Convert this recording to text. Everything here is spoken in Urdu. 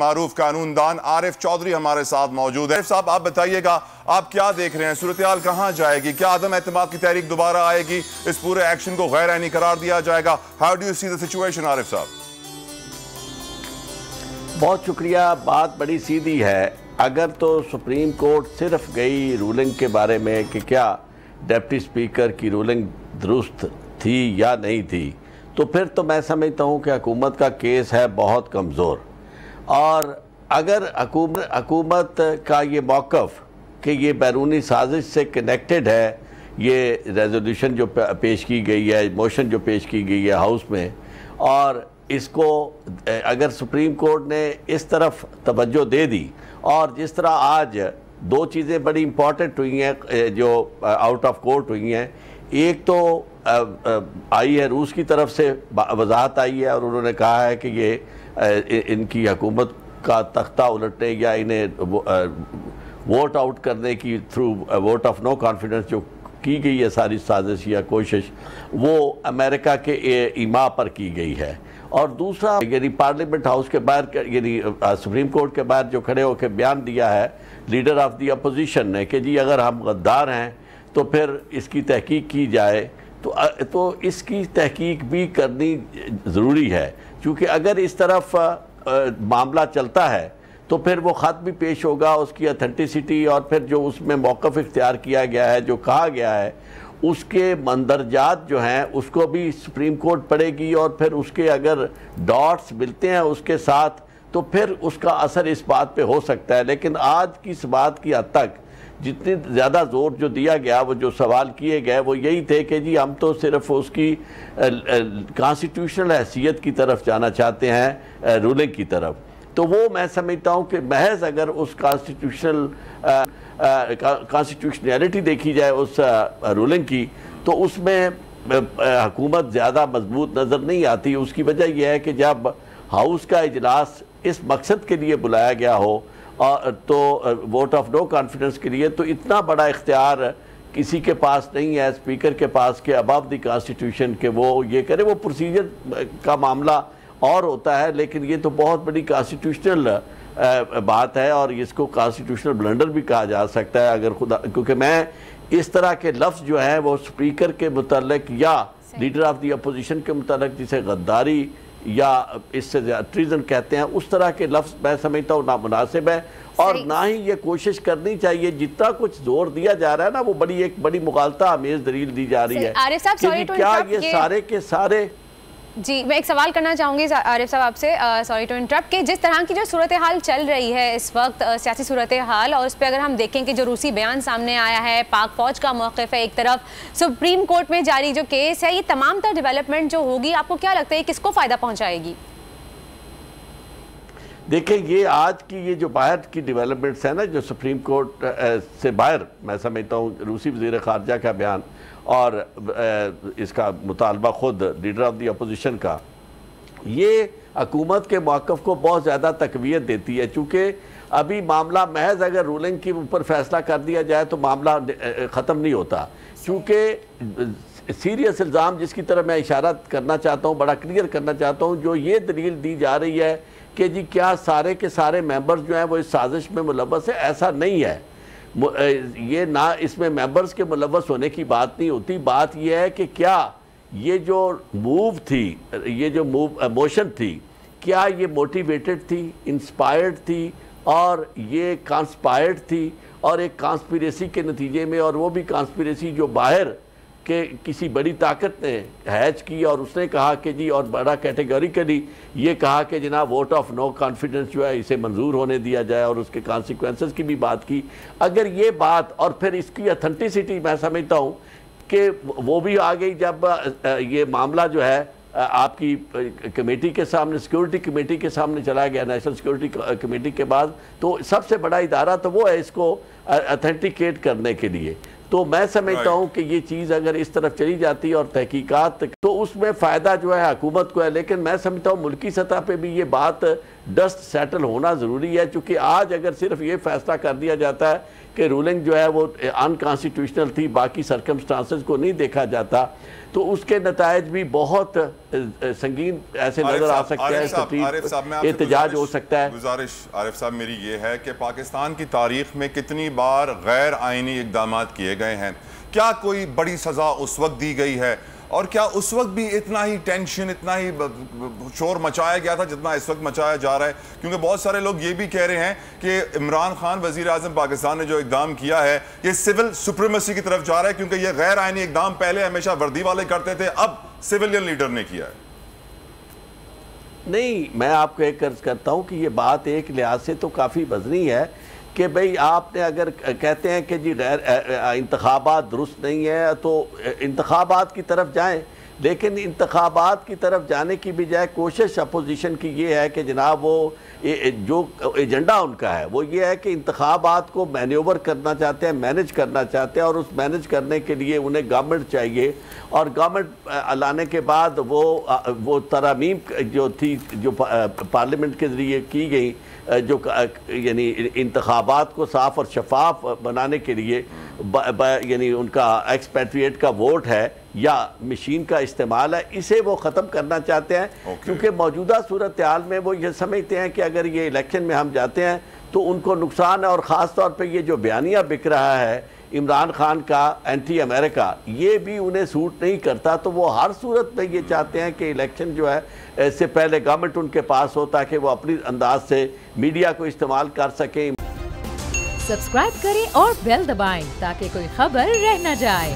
معروف قانون دان عارف چودھری ہمارے ساتھ موجود ہے۔ عارف صاحب، آپ بتائیے گا آپ کیا دیکھ رہے ہیں، صورتحال کہاں جائے گی؟ کیا عدم اعتماد کی تحریک دوبارہ آئے گی؟ اس پورے ایکشن کو غیر آئینی قرار دیا جائے گا؟ How do you see the situation Arif صاحب؟ بہت شکریہ۔ بات بڑی سیدھی ہے۔ اگر تو سپریم کورٹ صرف گئی رولنگ کے بارے میں کہ کیا ڈیپٹی سپیکر کی رولنگ درست تھی یا نہیں تھی، تو پھر تو میں سمجھتا ہوں کہ حکومت کا کیس ہے بہت کمزور۔ اور اگر حکومت کا یہ موقف کہ یہ بیرونی سازش سے کنیکٹڈ ہے، یہ ریزولوشن جو پیش کی گئی ہے، موشن جو پیش کی گئی ہے ہاؤس میں، اور اس کو اگر سپریم کورٹ نے اس طرف توجہ دے دی، اور جس طرح آج دو چیزیں بڑی امپورٹنٹ ہوئی ہیں جو آؤٹ آف کورٹ ہوئی ہیں، ایک تو آئی ہے روس کی طرف سے وضاحت آئی ہے اور انہوں نے کہا ہے کہ یہ ان کی حکومت کا تختہ الٹنے یا انہیں ووٹ آؤٹ کرنے کی through vote of no confidence جو کی گئی ہے ساری سازش یا کوشش، وہ امریکہ کے ایما پر کی گئی ہے۔ اور دوسرا یعنی پارلیمنٹ ہاؤس کے باہر یعنی سپریم کورٹ کے باہر جو کھڑے ہو کے بیان دیا ہے لیڈر آف دی اپوزیشن نے کہ جی اگر ہم غدار ہیں تو پھر اس کی تحقیق کی جائے، تو اس کی تحقیق بھی کرنی ضروری ہے، کیونکہ اگر اس طرف معاملہ چلتا ہے تو پھر وہ خط بھی پیش ہوگا، اس کی اتھینٹسٹی اور پھر جو اس میں موقف اختیار کیا گیا ہے، جو کہا گیا ہے، اس کے مندرجات جو ہیں اس کو بھی سپریم کورٹ پڑھے گی، اور پھر اس کے اگر ڈاٹس ملتے ہیں اس کے ساتھ تو پھر اس کا اثر اس بات پہ ہو سکتا ہے۔ لیکن آج کی اس بات کی حد تک جتنی زیادہ زور جو دیا گیا، وہ جو سوال کیے گئے وہ یہی تھے کہ جی ہم تو صرف اس کی کانسٹیٹیوشنل حیثیت کی طرف جانا چاہتے ہیں، رولنگ کی طرف۔ تو وہ میں سمجھتا ہوں کہ محض اگر اس کانسٹیٹیوشنیلٹی دیکھی جائے اس رولنگ کی، تو اس میں حکومت زیادہ مضبوط نظر نہیں آتی۔ اس کی وجہ یہ ہے کہ جب ہاؤس کا اجلاس اس مقصد کے لیے بلایا گیا ہو تو ووٹ آف نو کانفیڈنس کے لیے، تو اتنا بڑا اختیار کسی کے پاس نہیں ہے اسپیکر کے پاس کہ اباو دی کانسٹیٹیوشن کہ وہ یہ کرے۔ وہ پروسیجر کا معاملہ اور ہوتا ہے، لیکن یہ تو بہت بڑی کانسٹیٹیوشنل بات ہے، اور اس کو کانسٹیٹیوشنل بلنڈر بھی کہا جا سکتا ہے اگر کیونکہ میں اس طرح کے لفظ جو ہیں وہ اسپیکر کے متعلق یا لیڈر آف دی اپوزیشن کے متعلق جسے غداری یا اس سے ٹریزن کہتے ہیں، اس طرح کے لفظ میں سمجھتا ہوں نامناسب ہے، اور نہ ہی یہ کوشش کرنی چاہیے۔ جتنا کچھ زور دیا جا رہا ہے نا، وہ ایک بڑی مغالطہ آمیز دلیل دی جا رہی ہے کہ کیا یہ سارے کے سارے۔ جی میں ایک سوال کرنا چاہوں گی عارف صاحب آپ سے، سوری ٹو انٹرپٹ، کہ جس طرح کی جو صورتحال چل رہی ہے اس وقت، سیاسی صورتحال، اور اس پہ اگر ہم دیکھیں کہ جو روسی بیان سامنے آیا ہے، پاک فوج کا موقف ہے ایک طرف، سپریم کورٹ میں جاری جو کیس ہے، یہ تمام تر ڈیولپمنٹ جو ہوگی، آپ کو کیا لگتا ہے کس کو فائدہ پہنچائے گی؟ دیکھیں یہ آج کی یہ جو باہر کی ڈیولپمنٹس ہیں نا، جو سپریم کورٹ سے باہر میں سمجھتا ہوں روسی وزیر خارجہ کا بیان اور اس کا مطالبہ خود لیڈر آف دی اپوزیشن کا، یہ حکومت کے موقف کو بہت زیادہ تقویت دیتی ہے، چونکہ ابھی معاملہ محض اگر رولنگ کے اوپر فیصلہ کر دیا جائے تو معاملہ ختم نہیں ہوتا، چونکہ سیریس الزام جس کی طرح میں اشارہ کرنا چاہتا ہوں، بڑا کلیئر کرنا چاہتا ہوں، جو یہ دلیل دی جا رہی ہے کہ جی کیا سارے کے سارے ممبرز جو ہیں وہ اس سازش میں ملوث ہیں، ایسا نہیں ہے۔ یہ نہ اس میں ممبرز کے ملوث ہونے کی بات نہیں ہوتی، بات یہ ہے کہ کیا یہ جو موو تھی، یہ جو موشن تھی، کیا یہ موٹیویٹڈ تھی، انسپائرڈ تھی، اور یہ کانسپائرڈ تھی، اور ایک کانسپیریسی کے نتیجے میں، اور وہ بھی کانسپیریسی جو باہر کہ کسی بڑی طاقت نے ہیچ کی، اور اس نے کہا کہ جی، اور بڑا کیٹیگوریکلی یہ کہا کہ جناب ووٹ آف نو کانفیڈنس جو ہے اسے منظور ہونے دیا جائے، اور اس کے کانسیکوینسز کی بھی بات کی۔ اگر یہ بات اور پھر اس کی اتھینٹسٹی میں سمجھتا ہوں کہ وہ بھی آ گئی جب یہ معاملہ جو ہے آپ کی کمیٹی کے سامنے، سیکیورٹی کمیٹی کے سامنے چلا گیا، نیشنل سیکیورٹی کمیٹی کے بعد، تو سب سے بڑا ادارہ تو وہ ہے اس کو اتھینٹیکیٹ کرنے کے لیے۔ تو میں سمجھتا ہوں کہ یہ چیز اگر اس طرف چلی جاتی ہے اور تحقیقات، تو اس میں فائدہ جو ہے حکومت کو ہے، لیکن میں سمجھتا ہوں ملکی سطح پہ بھی یہ بات ڈسٹ سیٹل ہونا ضروری ہے، چونکہ آج اگر صرف یہ فیصلہ کر دیا جاتا ہے کہ رولنگ جو ہے وہ انکانسٹیٹیوشنل تھی، باقی سرکمسٹانسز کو نہیں دیکھا جاتا، تو اس کے نتائج بھی بہت سنگین ایسے نظر آ سکتے ہیں، احتجاج ہو سکتا ہے۔ گزارش عارف صاحب میری یہ ہے کہ پاکستان کی تاریخ میں کتنی بار غیر آئینی اقدامات کیے گئے ہیں، کیا کوئی بڑی سزا اس وقت دی گئی ہے، اور کیا اس وقت بھی اتنا ہی ٹینشن، اتنا ہی شور مچایا گیا تھا جتنا اس وقت مچایا جا رہا ہے؟ کیونکہ بہت سارے لوگ یہ بھی کہہ رہے ہیں کہ عمران خان وزیر اعظم پاکستان نے جو اقدام کیا ہے یہ سول سپریمیسی کی طرف جا رہا ہے، کیونکہ یہ غیر آئینی اقدام پہلے ہمیشہ وردی والے کرتے تھے، اب سویلین لیڈر نے کیا ہے۔ نہیں، میں آپ کو ایک عرض کرتا ہوں کہ یہ بات ایک لحاظ سے تو کافی وزنی ہے کہ بھئی آپ نے اگر کہتے ہیں کہ جی غیر انتخابات درست نہیں ہے تو انتخابات کی طرف جائیں، لیکن انتخابات کی طرف جانے کی بجائے کوشش اپوزیشن کی یہ ہے کہ جناب وہ جو ایجنڈا ان کا ہے وہ یہ ہے کہ انتخابات کو مینیور کرنا چاہتے ہیں، مینج کرنا چاہتے ہیں، اور اس مینج کرنے کے لیے انہیں گورنمنٹ چاہیے، اور گورنمنٹ لانے کے بعد وہ ترامیم جو تھی جو پارلیمنٹ کے ذریعے کی گئی، جو یعنی انتخابات کو صاف اور شفاف بنانے کے لیے یعنی ان کا ایکسپیٹریٹ کا ووٹ ہے یا مشین کا استعمال ہے، اسے وہ ختم کرنا چاہتے ہیں، کیونکہ موجودہ صورتحال میں وہ یہ سمجھتے ہیں کہ اگر یہ الیکشن میں ہم جاتے ہیں تو ان کو نقصان ہے، اور خاص طور پہ یہ جو بیانیہ بک رہا ہے عمران خان کا اینٹی امریکہ، یہ بھی انہیں سوٹ نہیں کرتا، تو وہ ہر صورت میں یہ چاہتے ہیں کہ الیکشن جو ہے اس سے پہلے گورنمنٹ ان کے پاس ہو تاکہ وہ اپنی انداز سے میڈیا کو استعمال کر سکیں۔ سبسکرائب کریں اور بیل دبائیں تاکہ کوئی خبر رہ نہ جائے۔